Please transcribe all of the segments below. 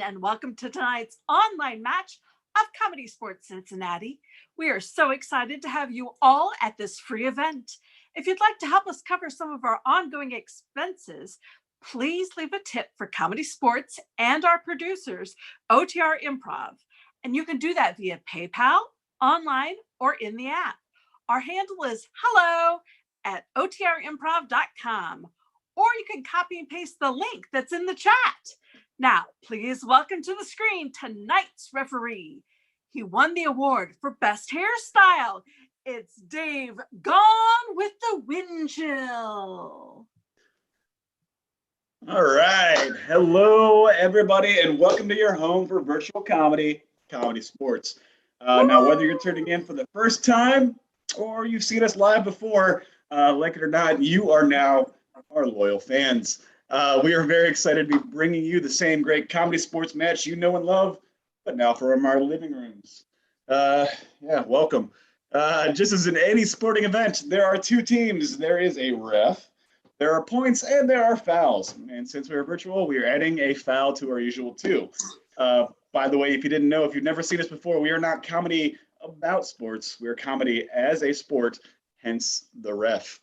and welcome to tonight's online match of ComedySportz Cincinnati. We are so excited to have you all at this free event. If you'd like to help us cover some of our ongoing expenses, please leave a tip for ComedySportz and our producers, OTR Improv. And you can do that via PayPal, online, or in the app. Our handle is hello@otrimprov.com, or you can copy and paste the link that's in the chat. Now, please welcome to the screen tonight's referee. He won the award for Best Hairstyle. It's Dave Gone with the Wind Chill. All right. Hello, everybody, and welcome to your home for virtual comedy, ComedySportz. Now, whether you're tuning in for the first time or you've seen us live before, like it or not, you are now our loyal fans. We are very excited to be bringing you the same great ComedySportz match you know and love, but now from our living rooms. Welcome. Just as in any sporting event, there are two teams. There is a ref, there are points, and there are fouls. And since we are virtual, we are adding a foul to our usual two. By the way, if you didn't know, if you've never seen us before, we are not comedy about sports. We are comedy as a sport, hence the ref.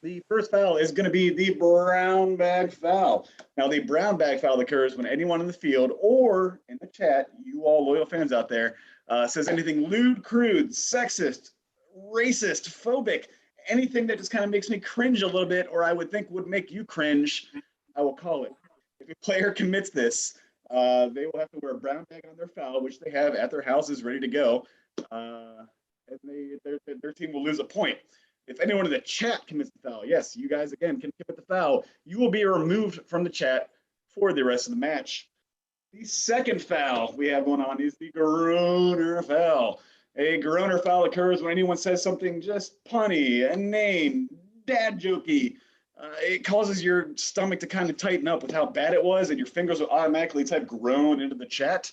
The first foul is going to be the brown bag foul. Now, the brown bag foul occurs when anyone in the field or in the chat, you all loyal fans out there, says anything lewd, crude, sexist, racist, phobic, anything that just kind of makes me cringe a little bit, or I would think would make you cringe, I will call it. If a player commits this, they will have to wear a brown bag on their foul, which they have at their houses ready to go, and their team will lose a point. If anyone in the chat commits the foul, yes, you guys, again, can commit the foul, you will be removed from the chat for the rest of the match. The second foul we have going on is the groaner foul. A groaner foul occurs when anyone says something just punny, inane, dad jokey. It causes your stomach to kind of tighten up with how bad it was, and your fingers will automatically type groan into the chat.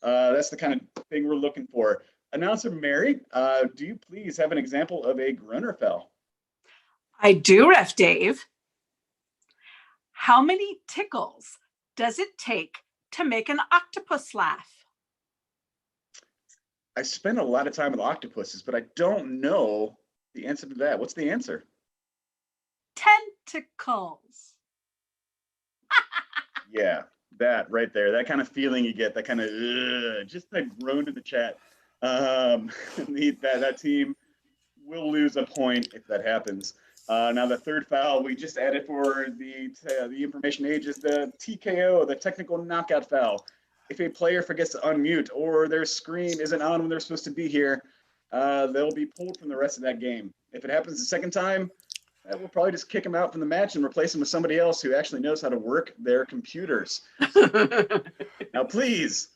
That's the kind of thing we're looking for. Announcer Mary, do you please have an example of a groaner foul? I do, Ref Dave. How many tickles does it take to make an octopus laugh? I spend a lot of time with octopuses, but I don't know the answer to that. What's the answer? Tentacles. Yeah, that right there. That kind of feeling you get, that kind of, just that groan in the chat. That team will lose a point if that happens. Now the third foul we just added for the information age is the TKO, the technical knockout foul. If a player forgets to unmute or their screen isn't on when they're supposed to be here, they'll be pulled from the rest of that game. If it happens the second time, we'll probably just kick them out from the match and replace them with somebody else who actually knows how to work their computers. Now, please,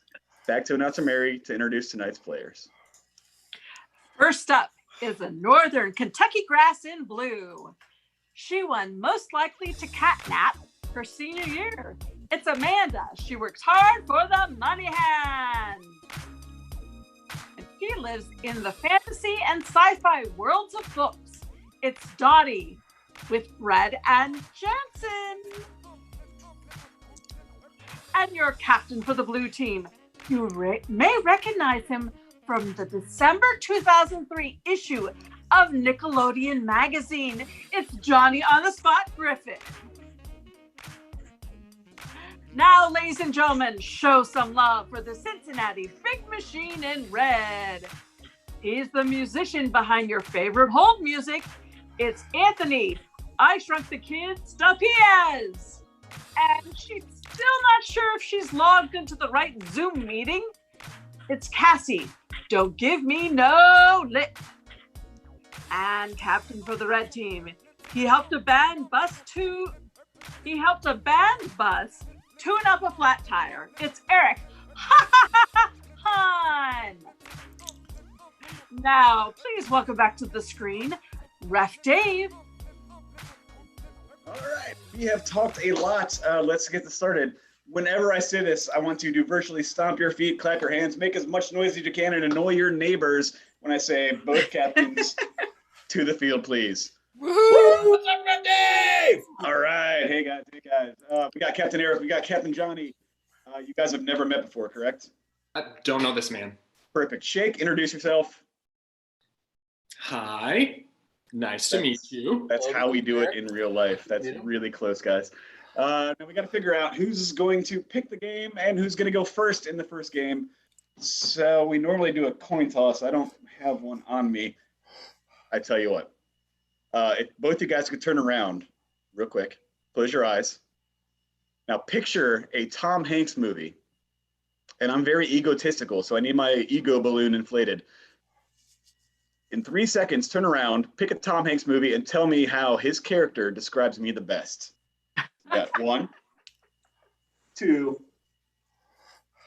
back to Announcer Mary to introduce tonight's players. First up is a Northern Kentucky grass in blue. She won Most Likely to Catnap her senior year. It's Amanda. She works hard for the money hand. And she lives in the fantasy and sci-fi worlds of books. It's Dottie with Fred and Jensen. And your captain for the blue team. You may recognize him from the December 2003 issue of Nickelodeon magazine. It's Johnny on the Spot Griffith. Now, ladies and gentlemen, show some love for the Cincinnati Big Machine in red. He's the musician behind your favorite hold music. It's Anthony, I Shrunk the Kids, Diaz. And she's still not sure if she's logged into the right Zoom meeting. It's Cassie, Don't Give Me No Lip. And captain for the red team, he helped a band bus tune up a flat tire. It's Eric Han. Now, please welcome back to the screen, Ref Dave. All right, we have talked a lot. Let's get this started. Whenever I say this, I want you to virtually stomp your feet, clap your hands, make as much noise as you can, and annoy your neighbors when I say both captains to the field, please. Woohoo! What's up, Ref Dave? All right, hey guys. We got Captain Eric, we got Captain Johnny. You guys have never met before, correct? I don't know this man. Perfect. Shake, introduce yourself. Hi. Nice to meet you. That's how we do it in real life. That's really close, guys. Now we got to figure out who's going to pick the game and who's going to go first in the first game. So we normally do a coin toss. I don't have one on me. I tell you what. If both you guys could turn around real quick, close your eyes. Now picture a Tom Hanks movie. And I'm very egotistical, so I need my ego balloon inflated. In 3 seconds, turn around, pick a Tom Hanks movie, and tell me how his character describes me the best. Got 1, 2,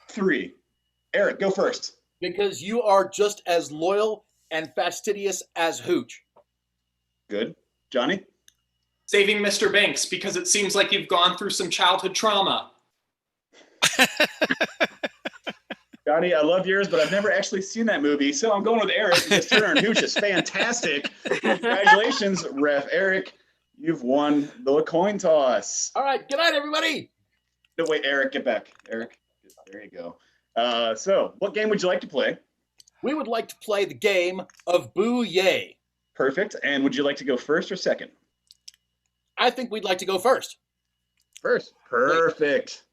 3. Eric, go first. Because you are just as loyal and fastidious as Hooch. Good. Johnny? Saving Mr. Banks, because it seems like you've gone through some childhood trauma. Johnny, I love yours, but I've never actually seen that movie, so I'm going with Eric because Turner and Hooch is fantastic. Congratulations, Ref Eric. You've won the coin toss. All right, good night, everybody. No, wait, Eric, get back. Eric, there you go. So, what game would you like to play? We would like to play the game of Boo Yay. Perfect. And would you like to go first or second? I think we'd like to go first. First. Perfect.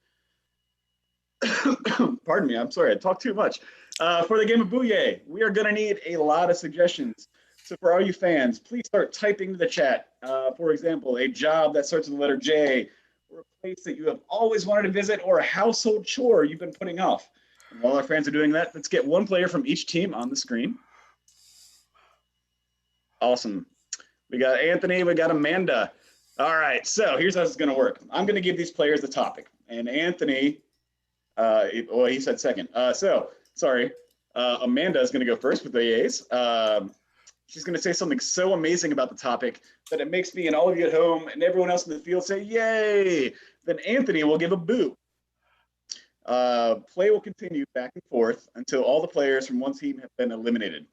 Pardon me, I'm sorry, I talked too much. For the game of Booyah, we are going to need a lot of suggestions. So for all you fans, please start typing to the chat. For example, a job that starts with the letter J, or a place that you have always wanted to visit, or a household chore you've been putting off. And while our fans are doing that, let's get one player from each team on the screen. Awesome. We got Anthony, we got Amanda. All right, so here's how it's going to work. I'm going to give these players the topic, and Anthony... he said second. Amanda is going to go first with the A's. She's going to say something so amazing about the topic that it makes me and all of you at home and everyone else in the field say, yay! Then Anthony will give a boo. Play will continue back and forth until all the players from one team have been eliminated.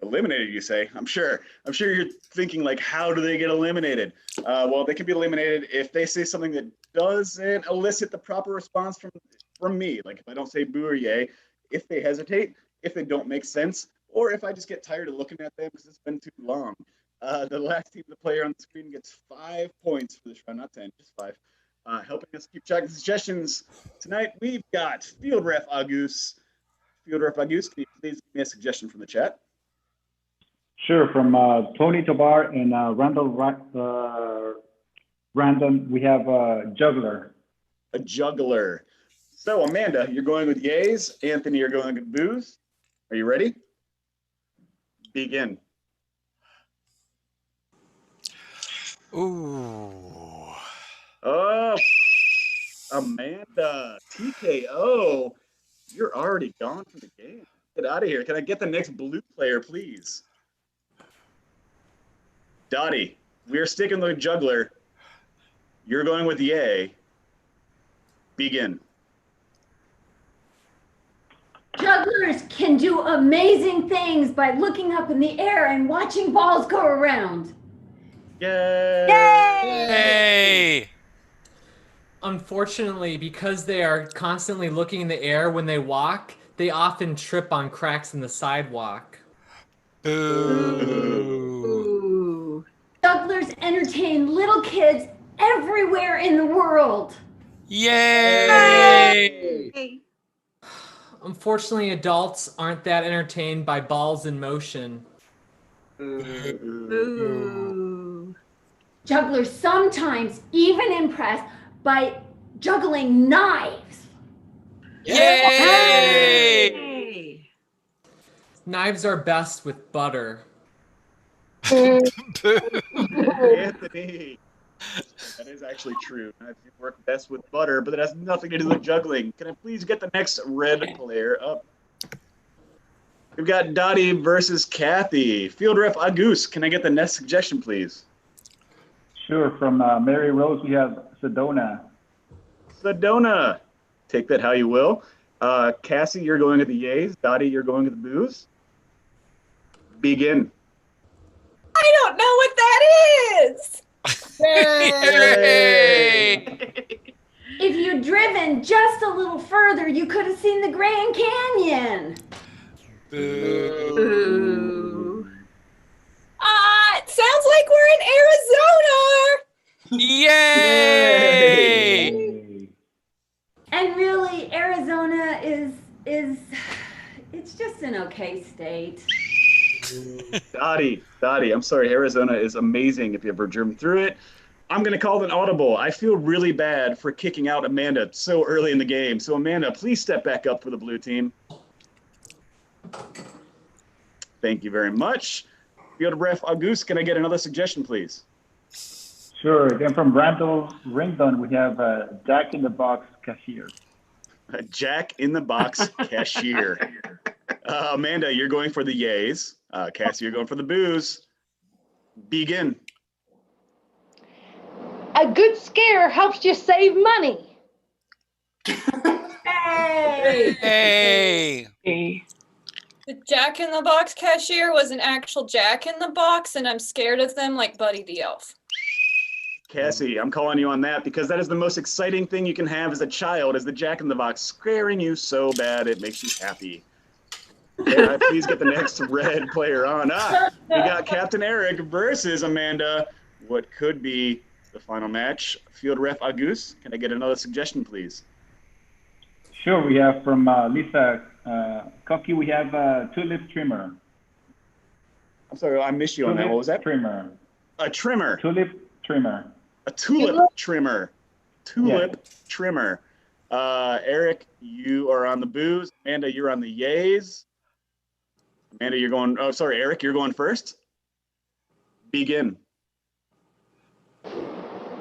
Eliminated, you say? I'm sure you're thinking, like, how do they get eliminated? Well, they can be eliminated if they say something that doesn't elicit the proper response from me. Like if I don't say boo or yay, if they hesitate, if they don't make sense, or if I just get tired of looking at them because it's been too long. The last team, the player on the screen, gets 5 points for this round, not 10, just 5. Helping us keep track of the suggestions. Tonight, we've got Field Ref Agus. Field Ref Agus, can you please give me a suggestion from the chat? Sure, from Tony Tobar and Random, we have a juggler. A juggler. So, Amanda, you're going with yays. Anthony, you're going with boos. Are you ready? Begin. Ooh. Oh, Amanda, TKO. You're already gone from the game. Get out of here. Can I get the next blue player, please? Dottie, we're sticking with juggler. You're going with yay. Begin. Jugglers can do amazing things by looking up in the air and watching balls go around. Yay! Hey! Unfortunately, because they are constantly looking in the air when they walk, they often trip on cracks in the sidewalk. Boo. Ooh. Jugglers entertain little kids everywhere in the world. Yay! Unfortunately, adults aren't that entertained by balls in motion. Ooh. Jugglers sometimes even impressed by juggling knives. Yay! Knives are best with butter. Anthony. That is actually true. I work best with butter, but it has nothing to do with juggling. Can I please get the next red player up? We've got Dottie versus Kathy. Field Ref Agus, can I get the next suggestion, please? Sure, from Mary Rose, we have Sedona. Sedona. Take that how you will. Cassie, you're going with the yays. Dottie, you're going with the boos. Begin. I don't know what that is. Yay! If you'd driven just a little further, you could have seen the Grand Canyon. Ooh. It sounds like we're in Arizona. Yay! And really, Arizona is it's just an okay state. Dottie, I'm sorry. Arizona is amazing if you ever driven through it. I'm going to call it an audible. I feel really bad for kicking out Amanda so early in the game. So, Amanda, please step back up for the blue team. Thank you very much. Field Ref Auguste, can I get another suggestion, please? Sure. Then from Randall Ringdon, we have Jack in the Box cashier. Jack in the Box cashier. Amanda, you're going for the yays. Cassie, you're going for the boos. Begin. A good scare helps you save money. Hey! Hey! The Jack in the Box cashier was an actual Jack in the Box, and I'm scared of them like Buddy the Elf. Cassie, I'm calling you on that because that is the most exciting thing you can have as a child, is the Jack in the Box scaring you so bad it makes you happy. Can I please get the next red player on? We got Captain Eric versus Amanda. What could be the final match? Field Ref Auguste, can I get another suggestion, please? Sure. We have from Lisa Cocky, we have tulip trimmer. I'm sorry, I missed you on that. What was that? Trimmer. A trimmer. Tulip trimmer. A tulip trimmer. Tulip trimmer. Eric, you are on the boos. Amanda, you're on the yays. Amanda, you're going, oh, sorry, Eric, you're going first. Begin.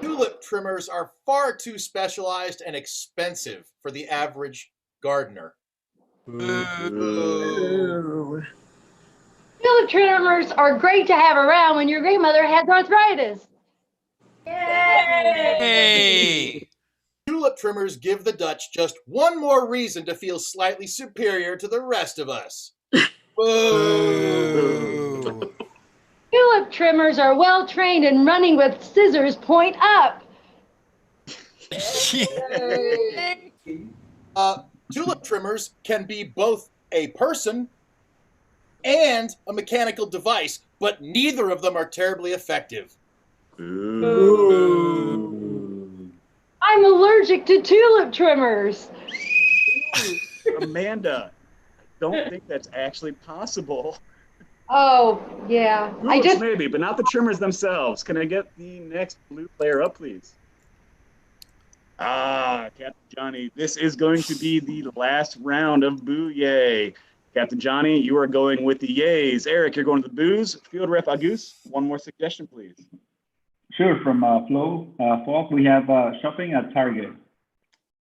Tulip trimmers are far too specialized and expensive for the average gardener. Ooh. Tulip trimmers are great to have around when your grandmother has arthritis. Hey! Tulip trimmers give the Dutch just one more reason to feel slightly superior to the rest of us. Boo! Tulip trimmers are well trained in running with scissors point up. Tulip trimmers can be both a person and a mechanical device, but neither of them are terribly effective. Ooh. I'm allergic to tulip trimmers. Amanda, I don't think that's actually possible. Oh, yeah. Tulips maybe, but not the trimmers themselves. Can I get the next blue player up, please? Captain Johnny, this is going to be the last round of Boo Yay. Captain Johnny, you are going with the yays. Eric, you're going to the boos. Field Ref Auguste, one more suggestion, please. Sure. From Flo Falk, we have shopping at Target.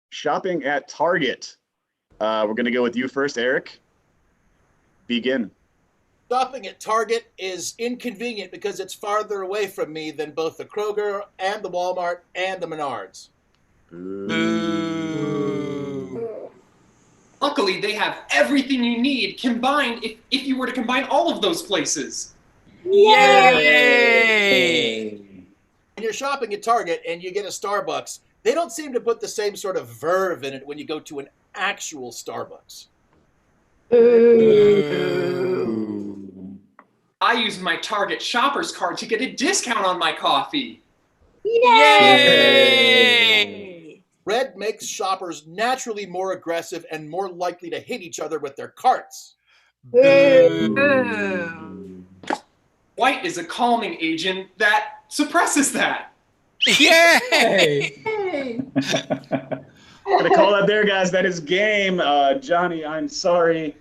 Shopping at Target. We're going to go with you first, Eric. Begin. Shopping at Target is inconvenient because it's farther away from me than both the Kroger and the Walmart and the Menards. Boo! Luckily, they have everything you need combined if you were to combine all of those places. Yay! When you're shopping at Target and you get a Starbucks, they don't seem to put the same sort of verve in it when you go to an actual Starbucks. I use my Target Shoppers card to get a discount on my coffee. Yay! Red makes shoppers naturally more aggressive and more likely to hit each other with their carts. Ooh. White is a calming agent that suppresses that. Yay! Gonna call that there, guys. That is game. Johnny, I'm sorry.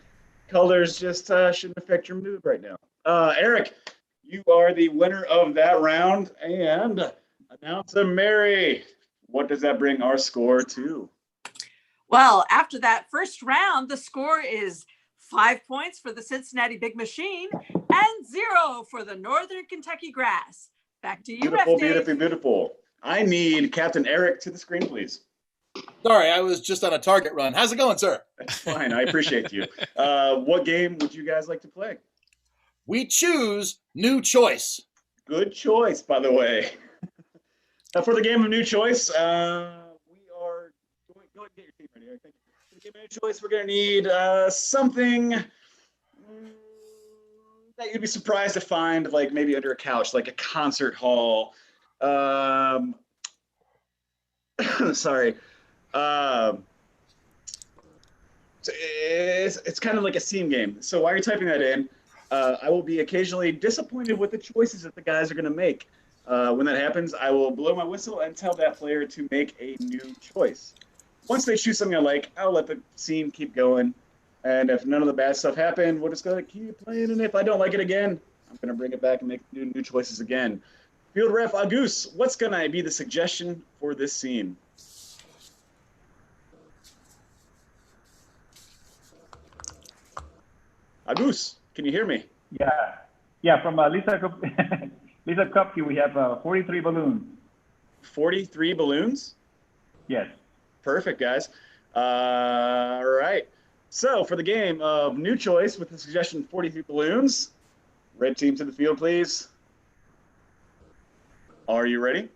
Colors just shouldn't affect your mood right now. Eric, you are the winner of that round. And announcer Mary, what does that bring our score to? Well, after that first round, the score is 5 points for the Cincinnati Big Machine and 0 for the Northern Kentucky Grass. Back to you, Beautiful, Ref Dave. beautiful, beautiful. I need Captain Eric to the screen, please. Sorry, I was just on a Target run. How's it going, sir? That's fine. I appreciate you. What game would you guys like to play? We choose New Choice. Good choice, by the way. For the game of New Choice, we are get your team ready. Eric. Thank you. For the game of new choice, we're going to need something that you'd be surprised to find, like maybe under a couch, like a concert hall. Sorry. It's kind of like a scene game. So while you're typing that in, I will be occasionally disappointed with the choices that the guys are going to make. When that happens, I will blow my whistle and tell that player to make a new choice. Once they choose something I like, I'll let the scene keep going. And if none of the bad stuff happened, we're just going to keep playing. And if I don't like it again, I'm going to bring it back and make new choices again. Field Ref Agus, what's going to be the suggestion for this scene? Agus, can you hear me? Yeah. From Lisa Lisa Kupke, we have 43 balloons. 43 balloons? Yes. Perfect, guys. All right. So for the game of new choice with the suggestion 43 balloons, red team to the field, please. Are you ready?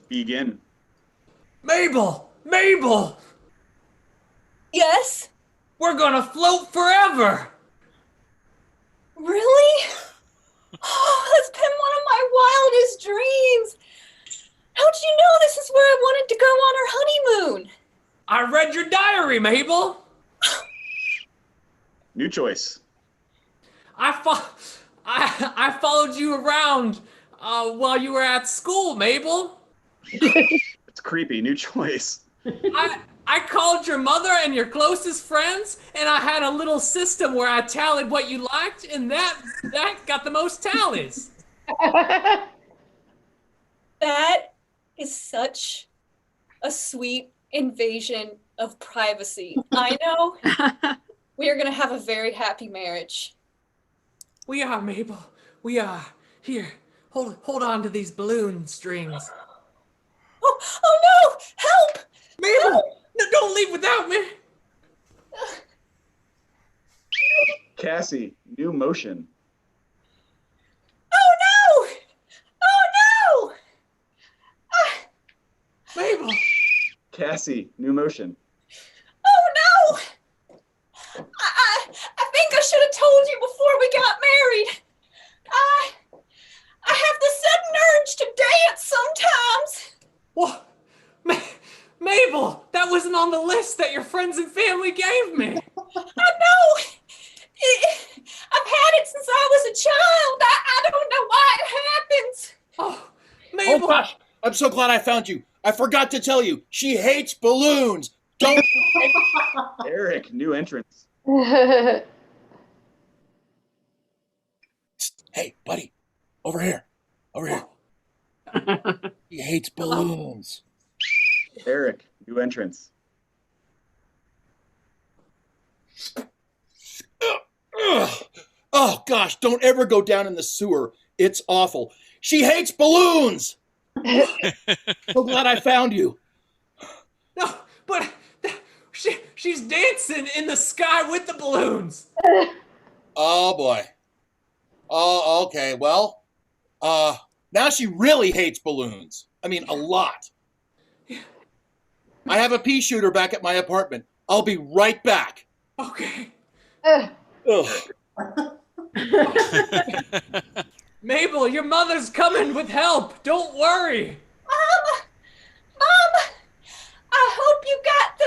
Begin. Mabel! Yes? We're gonna float forever! Really? Oh, that's been one of my wildest dreams. How'd you know this is where I wanted to go on our honeymoon? I read your diary, Mabel! New choice. I followed you around while you were at school, Mabel. It's creepy. New choice. I called your mother and your closest friends, and I had a little system where I tallied what you liked, and that got the most tallies. That is such a sweet invasion of privacy. I know we are going to have a very happy marriage. We are, Mabel. We are. Here, hold on to these balloon strings. Oh no! Help! Mabel! Help! No, don't leave without me! Cassie, new motion. Oh no! Oh no! Mabel! Cassie, new motion. Oh no! I think I should have told you before we got married. I have the sudden urge to dance sometimes. What? Mabel, that wasn't on the list that your friends and family gave me. I know. I've had it since I was a child. I don't know why it happens. Oh, Mabel. Oh gosh, I'm so glad I found you. I forgot to tell you, she hates balloons. Don't. Eric, new entrance. Hey, buddy, over here. He hates balloons. Eric, new entrance. Oh gosh, don't ever go down in the sewer. It's awful. She hates balloons. So glad I found you. No, but she's dancing in the sky with the balloons. Oh boy. Oh, okay. Well, now she really hates balloons. I mean, a lot. I have a pea shooter back at my apartment. I'll be right back. Okay. Ugh. Mabel, your mother's coming with help. Don't worry. Mom, I hope you got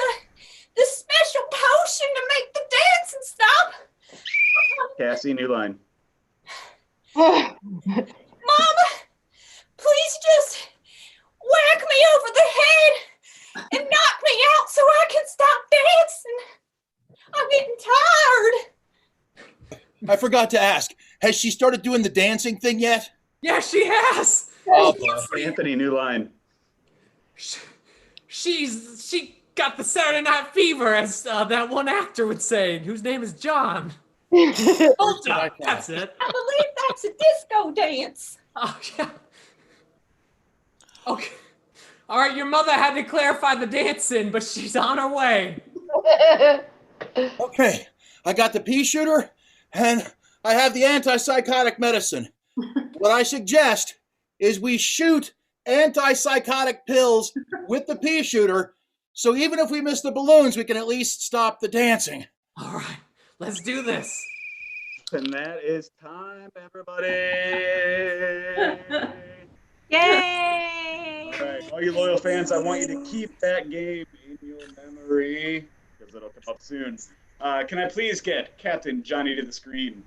the special potion to make the dancing stop. Cassie, new line. Mom, please just whack me over the head and knock me out so I can stop dancing. I'm getting tired. I forgot to ask. Has she started doing the dancing thing yet? Yeah, she has. Oh, boy. Anthony, new line. She got the Saturday Night Fever, as that one actor would say, whose name is John. Hold up, that's it. I believe that's a disco dance. Oh, yeah. Okay. All right, your mother had to clarify the dancing, but she's on her way. Okay, I got the pea shooter, and I have the antipsychotic medicine. What I suggest is we shoot antipsychotic pills with the pea shooter So even if we miss the balloons, we can at least stop the dancing. All right, let's do this. And that is time, everybody. Yay! All right, all you loyal fans, I want you to keep that game in your memory because it'll come up soon. Can I please get Captain Johnny to the screen?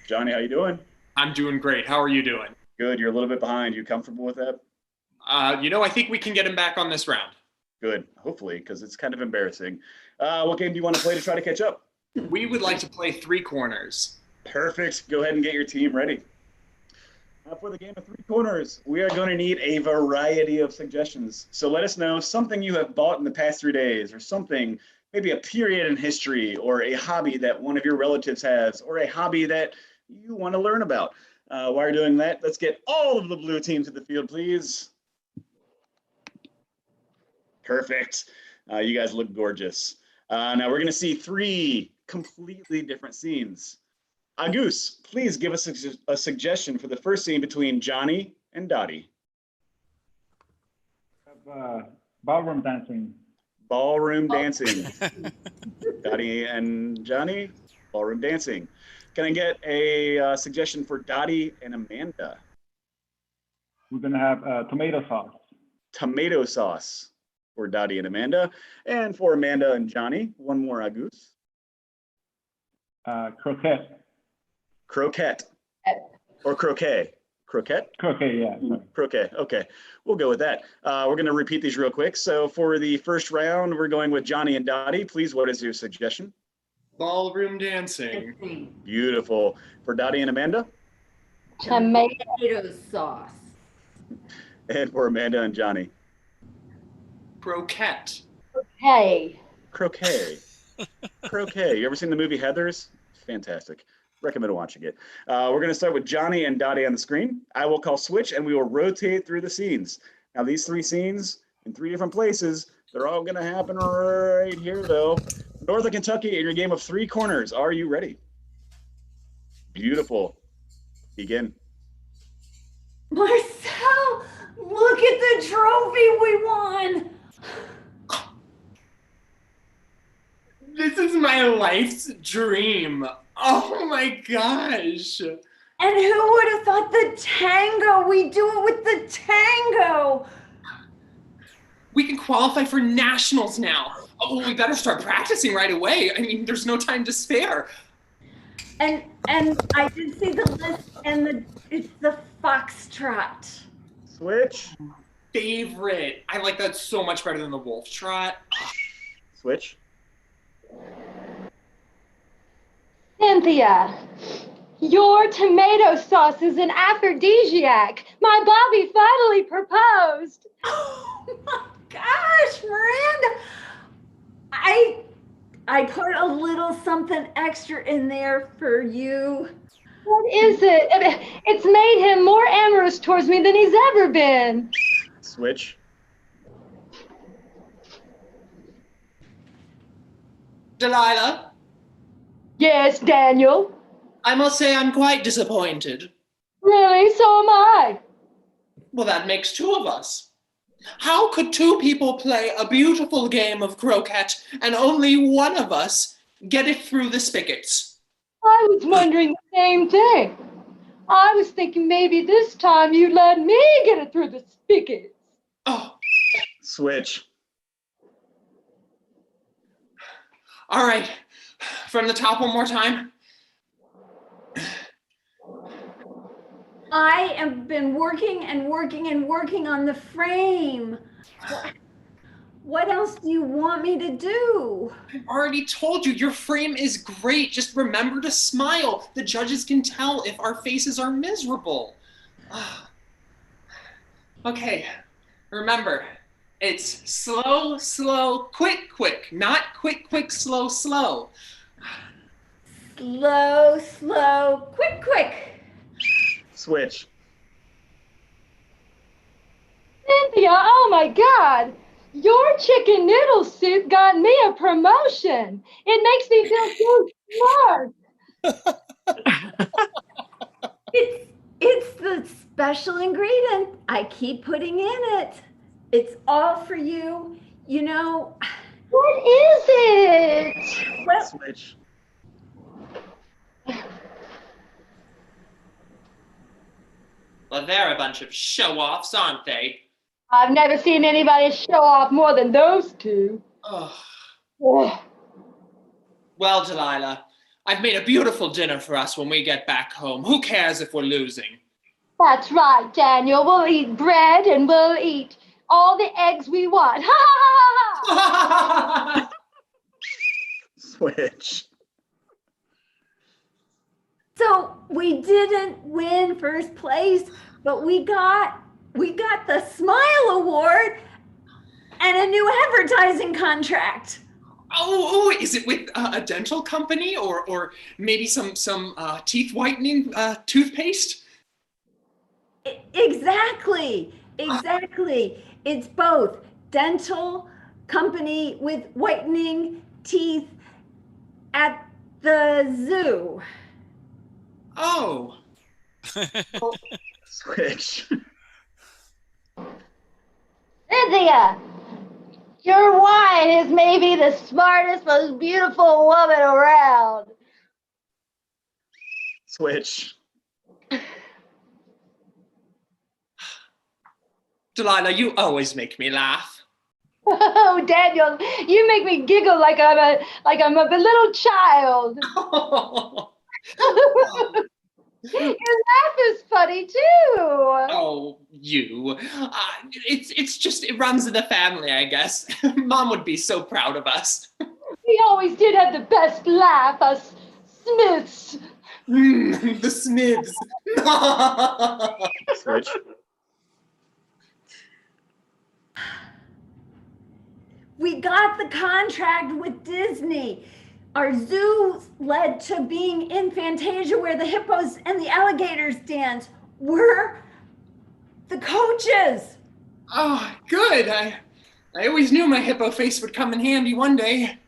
Johnny, how you doing? I'm doing great. How are you doing? Good. You're a little bit behind. You comfortable with that? I think we can get him back on this round. Good. Hopefully, because it's kind of embarrassing. What game do you want to play to try to catch up? We would like to play Three Corners. Perfect. Go ahead and get your team ready. For the game of Three Corners, we are going to need a variety of suggestions. So let us know something you have bought in the past 3 days, or something, maybe a period in history, or a hobby that one of your relatives has, or a hobby that you want to learn about. While you're doing that, let's get all of the blue teams to the field, please. Perfect. You guys look gorgeous. Now we're going to see 3 completely different scenes. Agus, please give us a suggestion for the first scene between Johnny and Dottie. Ballroom dancing. Ballroom dancing. Dottie and Johnny, ballroom dancing. Can I get a suggestion for Dottie and Amanda? We're going to have tomato sauce. Tomato sauce for Dottie and Amanda. And for Amanda and Johnny, one more, Agus. Croquette. Croquette. Or croquet. Croquette? Croquet, yeah. Sorry. Croquet. Okay, we'll go with that. We're going to repeat these real quick. So for the first round, we're going with Johnny and Dottie. Please, what is your suggestion? Ballroom dancing. Beautiful. For Dottie and Amanda? Tomato sauce. And for Amanda and Johnny? Croquette. Hey. Croquet. Croquet. You ever seen the movie Heathers? Fantastic. Recommend watching it. We're going to start with Johnny and Dottie on the screen. I will call switch and we will rotate through the scenes. Now these 3 scenes in 3 different places, they're all going to happen right here though. North of Kentucky in your game of 3 corners. Are you ready? Beautiful. Begin. Marcel, look at the trophy we won. This is my life's dream. Oh my gosh. And who would have thought the tango? We do it with the tango. We can qualify for nationals now. Oh, we better start practicing right away. I mean, there's no time to spare. And I did see the list, and it's the foxtrot. Switch. Favorite. I like that so much better than the wolf trot. Switch. Cynthia, your tomato sauce is an aphrodisiac. My Bobby finally proposed. Oh my gosh, Miranda. I put a little something extra in there for you. What is it? It's made him more amorous towards me than he's ever been. Switch. Delilah? Yes, Daniel. I must say I'm quite disappointed. Really? So am I. Well, that makes 2 of us. How could 2 people play a beautiful game of croquet and only one of us get it through the spigots? I was wondering the same thing. I was thinking maybe this time you'd let me get it through the spigots. Oh. Switch. All right. From the top one more time. I have been working and working and working on the frame. What else do you want me to do? I already told you, your frame is great. Just remember to smile. The judges can tell if our faces are miserable. Okay, remember, it's slow, slow, quick, quick. Not quick, quick, slow, slow. Slow, slow, quick, quick. Switch. Cynthia, oh my God. Your chicken noodle soup got me a promotion. It makes me feel so smart. It's the special ingredient I keep putting in it. It's all for you. You know, What is it? well, Switch. Well, they're a bunch of show-offs, aren't they? I've never seen anybody show off more than those two. Ugh. Ugh. Well, Delilah, I've made a beautiful dinner for us when we get back home. Who cares if we're losing? That's right, Daniel. We'll eat bread and we'll eat all the eggs we want. Ha ha ha ha! Switch. so we didn't win first place, but we got the Smile Award and a new advertising contract. Oh, is it with a dental company or maybe some teeth whitening toothpaste? Exactly. It's both dental company with whitening teeth at the zoo. Oh. Switch. Cynthia, your wife is maybe the smartest, most beautiful woman around. Switch. Delilah, you always make me laugh. Oh, Daniel, you make me giggle like I'm a little child. Your laugh is funny too. Oh, you. It's just, it runs in the family, I guess. Mom would be so proud of us. We always did have the best laugh, us Smiths. The Smiths. Switch. We got the contract with Disney. Our zoo led to being in Fantasia where the hippos and the alligators dance. We're the coaches. Oh, good. I always knew my hippo face would come in handy one day.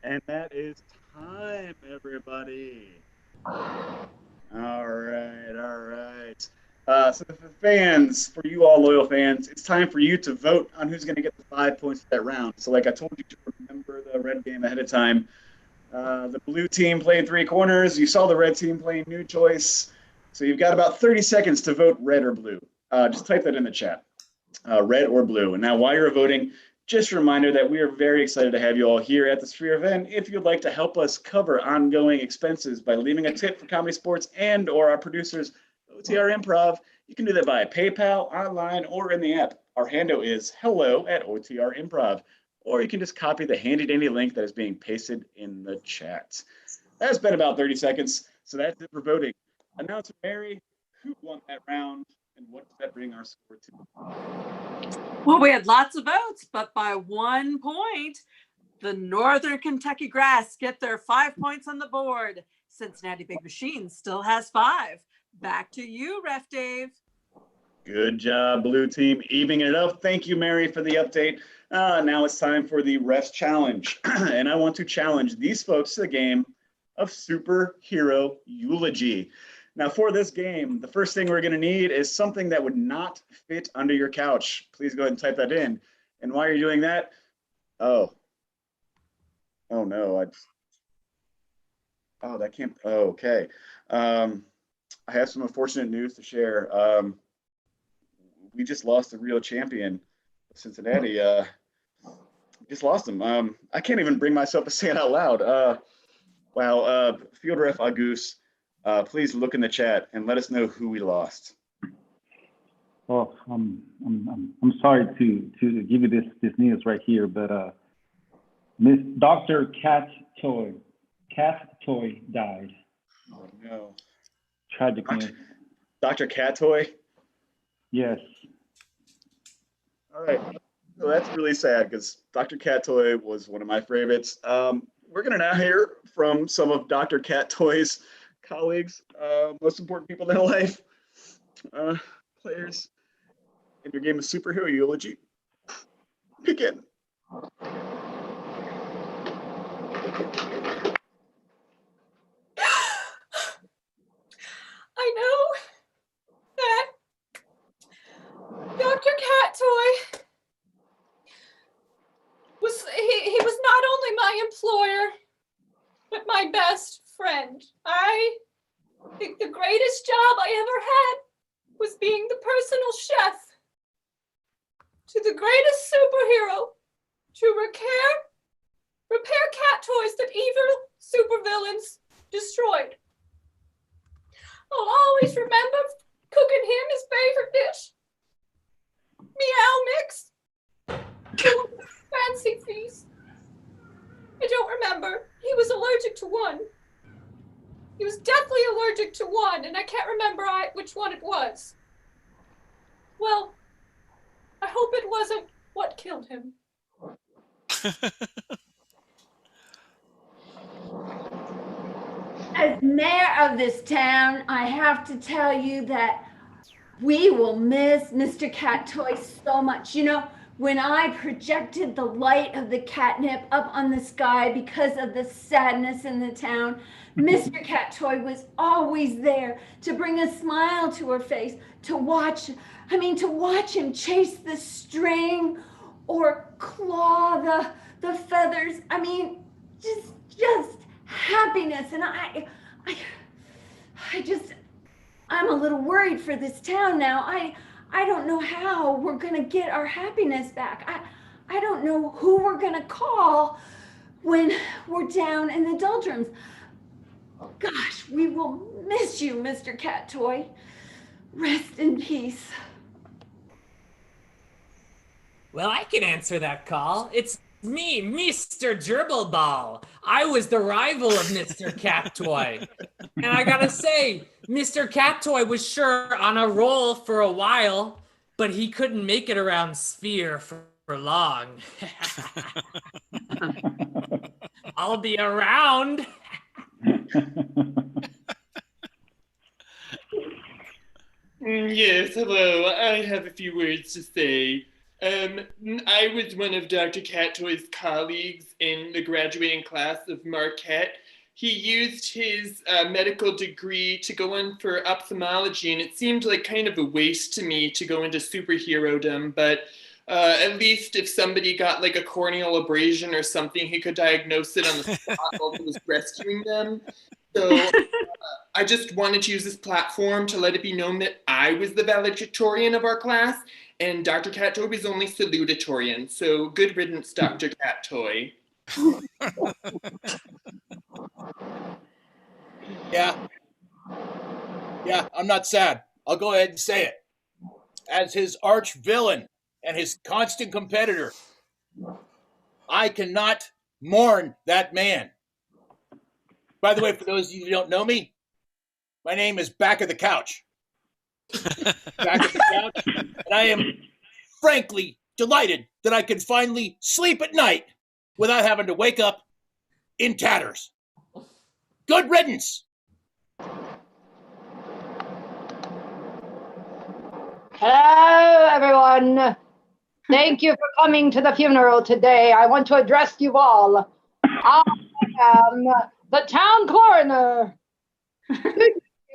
And that is time, everybody. All right. So for fans, for you all loyal fans, it's time for you to vote on who's going to get the 5 points for that round. So like I told you to remember the red game ahead of time. The blue team played three corners. You saw the red team playing new choice. So you've got about 30 seconds to vote red or blue. Just type that in the chat, red or blue. And now while you're voting, just a reminder that we are very excited to have you all here at the Sphere event. If you'd like to help us cover ongoing expenses by leaving a tip for ComedySportz and or our producers, OTR Improv, you can do that via PayPal, online, or in the app. Our handle is hello@OTR Improv, or you can just copy the handy-dandy link that is being pasted in the chat. That's been about 30 seconds, so that's it for voting. Announcer Mary, who won that round, and what does that bring our score to? Well, we had lots of votes, but by 1 point, the Northern Kentucky Grass get their 5 points on the board. Cincinnati Big Machine still has 5. Back to you, Ref Dave. Good job, blue team, evening it up. Thank you, Mary, for the update. Now it's time for the Refs Challenge. And I want to challenge these folks to the game of Superhero Eulogy. Now, for this game, the first thing we're going to need is something that would not fit under your couch. Please go ahead and type that in. And while you're doing that, oh no, that can't, okay. I have some unfortunate news to share. We just lost the real champion of Cincinnati. Just lost him. I can't even bring myself to say it out loud. Wow. Field Ref Agus, please look in the chat and let us know who we lost. Well, I'm sorry to give you this news right here, but Miss Dr. Cat Toy died. Oh no. Tragic news. Dr. Cat Toy? Yes. All right. Well, that's really sad because Dr. Cat Toy was one of my favorites. We're going to now hear from some of Dr. Cat Toy's colleagues, most important people in their life, players in your game of Superhero Eulogy. Begin. I know that friend. I think the greatest job I ever had was being the personal chef to the greatest superhero to repair cat toys that evil supervillains destroyed. I'll always remember cooking him his favorite dish, Meow Mix. It was a fancy feast. I don't remember. He was allergic to one. He was deathly allergic to one, and I can't remember which one it was. Well, I hope it wasn't what killed him. As mayor of this town, I have to tell you that we will miss Mr. Cat Toy so much. You know, when I projected the light of the catnip up on the sky because of the sadness in the town, Mr. Cat Toy was always there to bring a smile to her face, to watch him chase the string or claw the feathers. I mean, just happiness. And I'm a little worried for this town now. I don't know how we're gonna get our happiness back. I don't know who we're gonna call when we're down in the doldrums. Gosh, we will miss you, Mr. Cat Toy. Rest in peace. Well, I can answer that call. It's me, Mr. Gerbilball. I was the rival of Mr. Cat Toy. And I gotta say, Mr. Cat Toy was sure on a roll for a while, but he couldn't make it around Sphere for long. I'll be around. Yes, hello. I have a few words to say. I was one of Dr. Cattoy's colleagues in the graduating class of Marquette. He used his medical degree to go in for ophthalmology, and it seemed like kind of a waste to me to go into superhero-dom, but at least if somebody got like a corneal abrasion or something, he could diagnose it on the spot while he was rescuing them. So I just wanted to use this platform to let it be known that I was the valedictorian of our class, and Dr. Cattoy was only salutatorian. So good riddance, Dr. Cattoy. Yeah, I'm not sad. I'll go ahead and say it. As his arch villain and his constant competitor, I cannot mourn that man. By the way, for those of you who don't know me, my name is Back of the Couch. Back of the Couch. And I am frankly delighted that I can finally sleep at night without having to wake up in tatters. Good riddance. Hello, everyone. Thank you for coming to the funeral today. I want to address you all. I am the town coroner,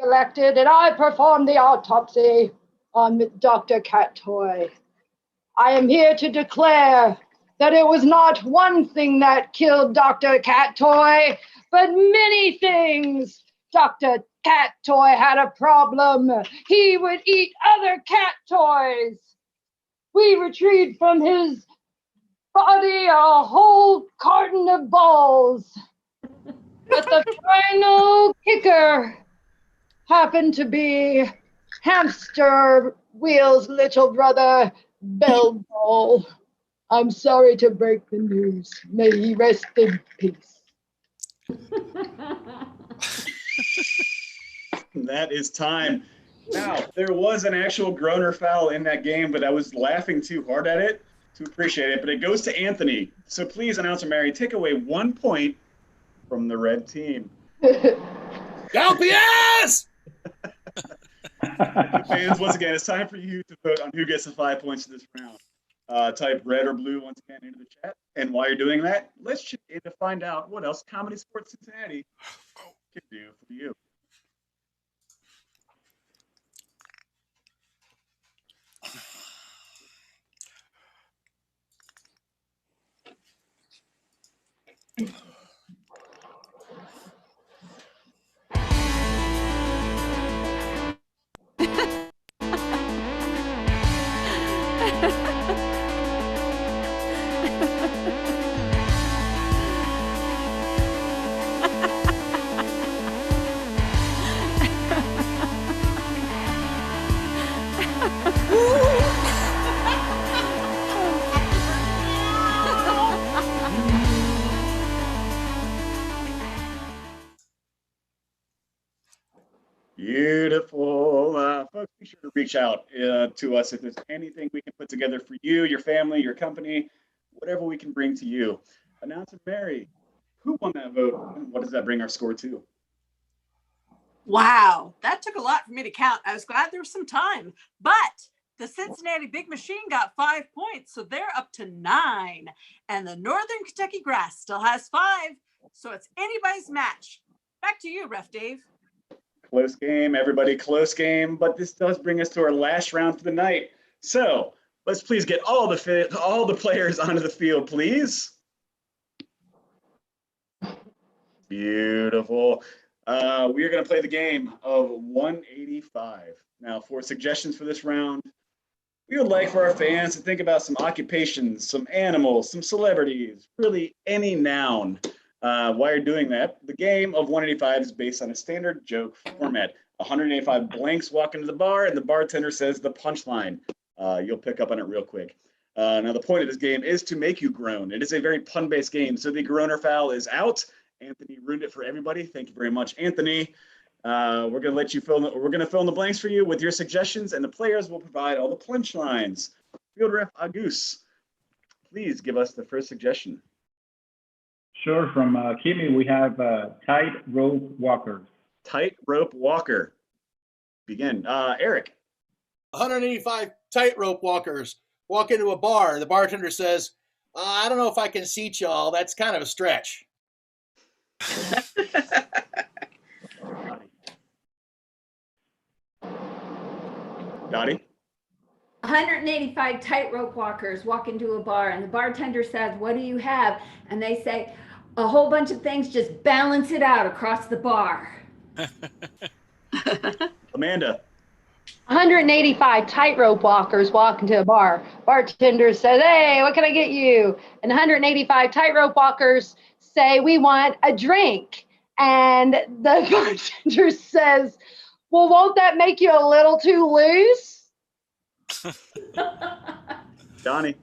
elected, and I performed the autopsy on Dr. Cattoy. I am here to declare that it was not one thing that killed Dr. Cattoy, but many things. Dr. Cattoy had a problem. He would eat other cat toys. We retrieved from his body a whole carton of balls. But the final kicker happened to be Hamster Wheel's little brother, Bellball. I'm sorry to break the news. May he rest in peace. That is time. Now, there was an actual groaner foul in that game, but I was laughing too hard at it to appreciate it. But it goes to Anthony. So please, Announcer Mary, take away 1 point from the red team. Go PS! Fans, once again, it's time for you to vote on who gets the 5 points in this round. Type red or blue once again into the chat. And while you're doing that, let's check in to find out what else Comedy Sports Cincinnati can do for you. Beautiful. Folks, be sure to reach out to us if there's anything we can put together for you, your family, your company, whatever we can bring to you. Announcer Mary, who won that vote, and what does that bring our score to? Wow, that took a lot for me to count. I was glad there was some time, but the Cincinnati Big Machine got 5 points, so they're up to 9. And the Northern Kentucky Grass still has 5, so it's anybody's match. Back to you, Ref Dave. Close game, everybody, close game. But this does bring us to our last round for the night. So let's please get all the players onto the field, please. Beautiful. We are going to play the game of 185. Now, for suggestions for this round, we would like for our fans to think about some occupations, some animals, some celebrities, really any noun. While you're doing that, the game of 185 is based on a standard joke format. 185 blanks walk into the bar, and the bartender says the punchline. You'll pick up on it real quick. Now, the point of this game is to make you groan. It is a very pun-based game, so the groaner foul is out. Anthony ruined it for everybody. Thank you very much, Anthony. We're going to let you fill in the blanks for you with your suggestions, and the players will provide all the punchlines. Field Ref Agus, please give us the first suggestion. Sure. From Kimi, we have tightrope walkers. Tightrope walker. Begin. Eric. 185 tightrope walkers walk into a bar. The bartender says, I don't know if I can seat y'all. That's kind of a stretch. Dottie. 185 tightrope walkers walk into a bar, and the bartender says, what do you have? And they say, a whole bunch of things, just balance it out across the bar. Amanda. 185 tightrope walkers walk into a bar. Bartender says, hey, what can I get you? And 185 tightrope walkers say, we want a drink. And the bartender says, well, won't that make you a little too loose? Donnie.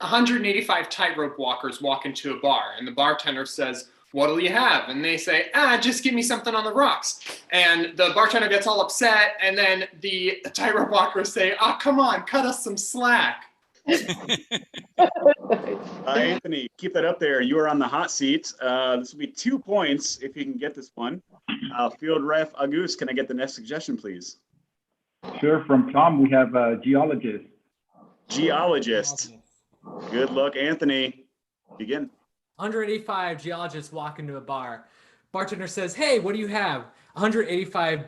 185 tightrope walkers walk into a bar, and the bartender says, what'll you have? And they say, just give me something on the rocks. And the bartender gets all upset, and then the tightrope walkers say, come on, cut us some slack. Anthony, keep that up there. You are on the hot seat. This will be 2 points if you can get this one. Field Ref Agus, can I get the next suggestion, please? Sure. From Tom, we have geologist. Geologist. Good luck, Anthony. Begin. 185 geologists walk into a bar. Bartender says, hey, what do you have? 185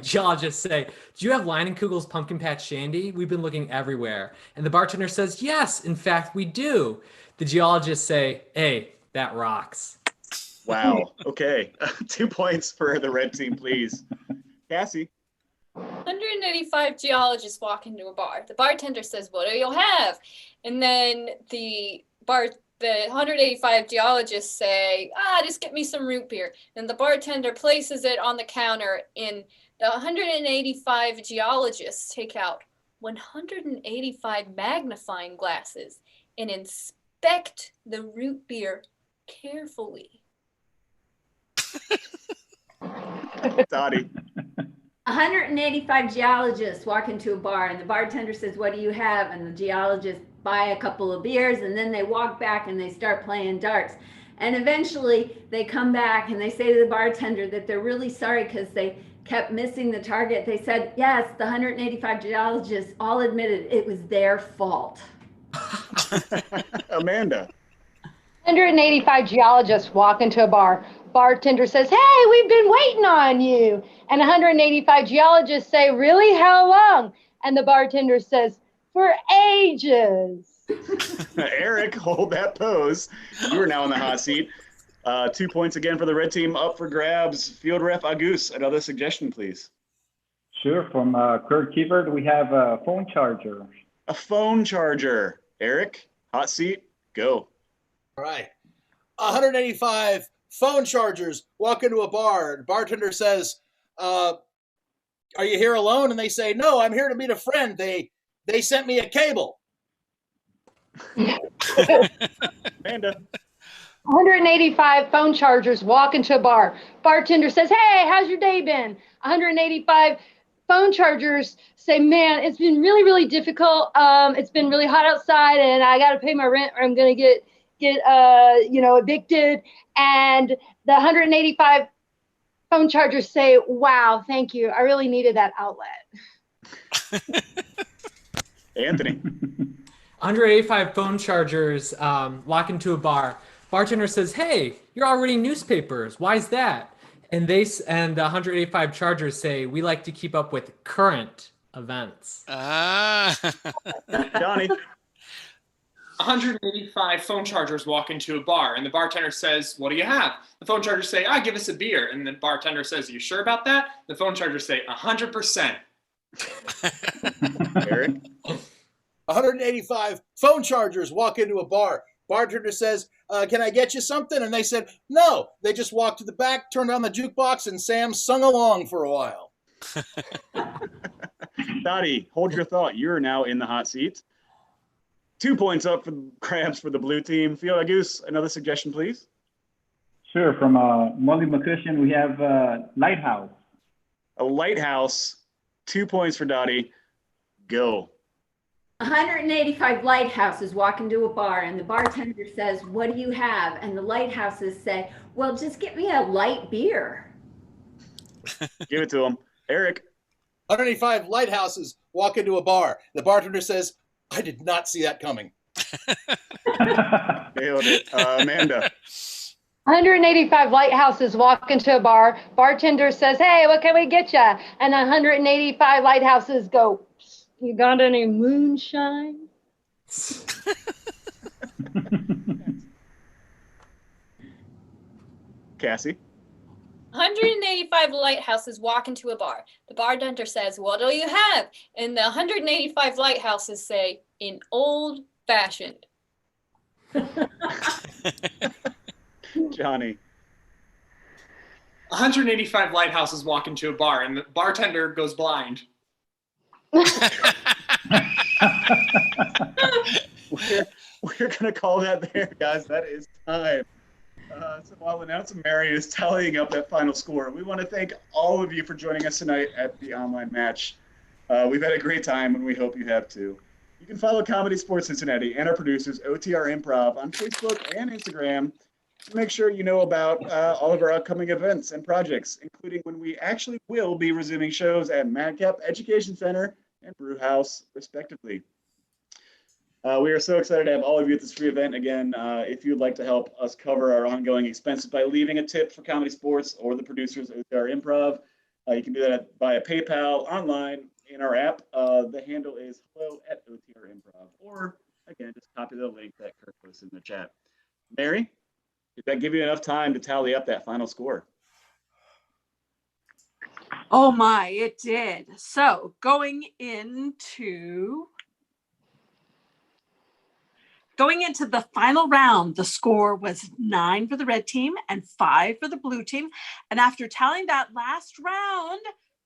geologists say, do you have Leinenkugel's Pumpkin Patch Shandy? We've been looking everywhere. And the bartender says, yes, in fact, we do. The geologists say, hey, that rocks. Wow. Okay. 2 points for the red team, please. Cassie. 185 geologists walk into a bar. The bartender says, what do you have? And then the 185 geologists say, just get me some root beer. And the bartender places it on the counter, and the 185 geologists take out 185 magnifying glasses and inspect the root beer carefully. Dottie. 185 geologists walk into a bar, and the bartender says, what do you have? And the geologists buy a couple of beers, and then they walk back and they start playing darts. And eventually they come back and they say to the bartender that they're really sorry because they kept missing the target. They said, yes, the 185 geologists all admitted it was their fault. Amanda. 185 geologists walk into a bar. Bartender says, hey, we've been waiting on you. And 185 geologists say, really? How long? And the bartender says, for ages. Eric, hold that pose. You are now in the hot seat. 2 points again for the red team up for grabs. Field Ref Agus, another suggestion, please. Sure. From Kurt Kievert, we have a phone charger. A phone charger. Eric, hot seat, go. All right. 185 phone chargers walk into a bar. The bartender says, are you here alone? And they say, no, I'm here to meet a friend. They sent me a cable. Amanda. 185 phone chargers walk into a bar. Bartender says, "Hey, how's your day been?" 185 phone chargers say, "Man, it's been really, really difficult. It's been really hot outside, and I got to pay my rent, or I'm gonna get evicted." And the 185 phone chargers say, "Wow, thank you. I really needed that outlet." Anthony. 185 phone chargers walk into a bar. Bartender says, "Hey, you're all reading newspapers. Why is that?" And the 185 chargers say, "We like to keep up with current events." Johnny. 185 phone chargers walk into a bar, and the bartender says, "What do you have?" The phone chargers say, "Give us a beer." And the bartender says, "Are you sure about that?" The phone chargers say, 100%. Eric. 185 phone chargers walk into a bar. Bartender says, "Can I get you something?" And they said, "No." They just walked to the back, turned on the jukebox, and Sam sung along for a while. Dottie, hold your thought. You're now in the hot seat. 2 points up for grabs for the blue team. Fiona Goose, another suggestion, please. Sure. From Molly McCushion, we have Lighthouse. A lighthouse. 2 points for Dottie. Go. 185 lighthouses walk into a bar, and the bartender says, "What do you have?" And the lighthouses say, "Well, just get me a light beer." Give it to him. Eric. 185 lighthouses walk into a bar. The bartender says, "I did not see that coming." Nailed it. Amanda. 185 lighthouses walk into a bar. Bartender says, "Hey, what can we get you?" And 185 lighthouses go, "You got any moonshine?" Cassie. 185 lighthouses walk into a bar. The bartender says, "What do you have?" And the 185 lighthouses say, "In old fashioned." Johnny. 185 lighthouses walk into a bar, and the bartender goes blind. We're going to call that there, guys. That is time. So while announcer Mary is tallying up that final score, we want to thank all of you for joining us tonight at the online match. We've had a great time, and we hope you have too. You can follow Comedy Sports Cincinnati and our producers, OTR Improv, on Facebook and Instagram to make sure you know about all of our upcoming events and projects, including when we actually will be resuming shows at Madcap Education Center and Brew House, respectively. We are so excited to have all of you at this free event. Again, if you'd like to help us cover our ongoing expenses by leaving a tip for Comedy Sports or the producers of OTR Improv, you can do that via PayPal, online, in our app. The handle is hello@OTR Improv. Or, again, just copy the link that Kirk posted in the chat. Mary, did that give you enough time to tally up that final score? Oh my, it did. So going into the final round, the score was 9 for the red team and 5 for the blue team. And after tallying that last round,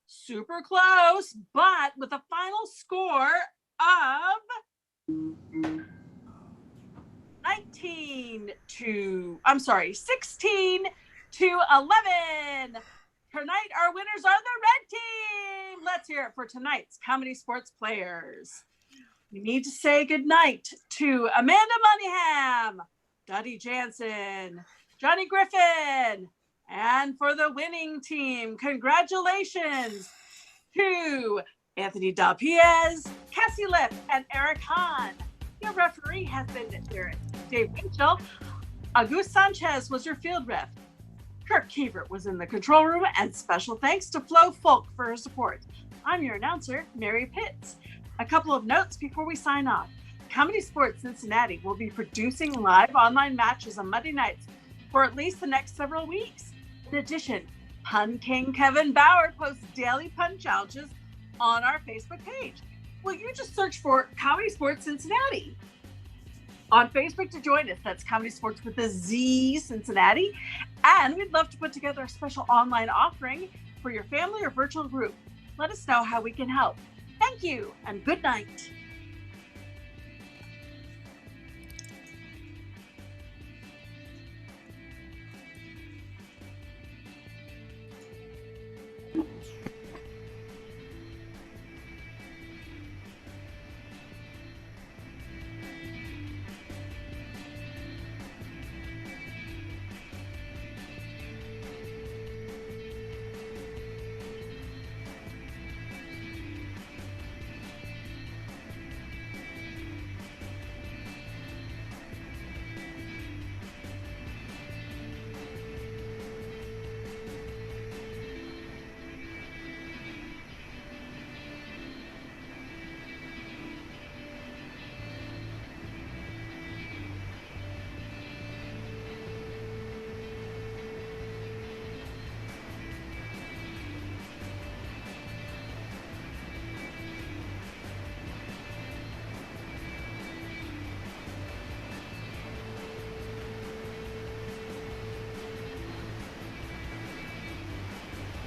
super close, but with a final score of 16 to 11. Tonight, our winners are the red team. Let's hear it for tonight's Comedy Sports players. We need to say goodnight to Amanda Moneyham, Dottie Jansen, Johnny Griffin, and for the winning team, congratulations to Anthony Dapiez, Cassie Lipp, and Eric Hahn. Your referee has been Dave Winchell. Auguste Sanchez was your field ref. Kirk Hebert was in the control room, and special thanks to Flo Folk for her support. I'm your announcer, Mary Pitts. A couple of notes before we sign off. Comedy Sports Cincinnati will be producing live online matches on Monday nights for at least the next several weeks. In addition, Pun King Kevin Bauer posts daily pun challenges on our Facebook page. Will you just search for Comedy Sports Cincinnati on Facebook to join us? That's Comedy Sports with a Z Cincinnati. And we'd love to put together a special online offering for your family or virtual group. Let us know how we can help. Thank you and good night.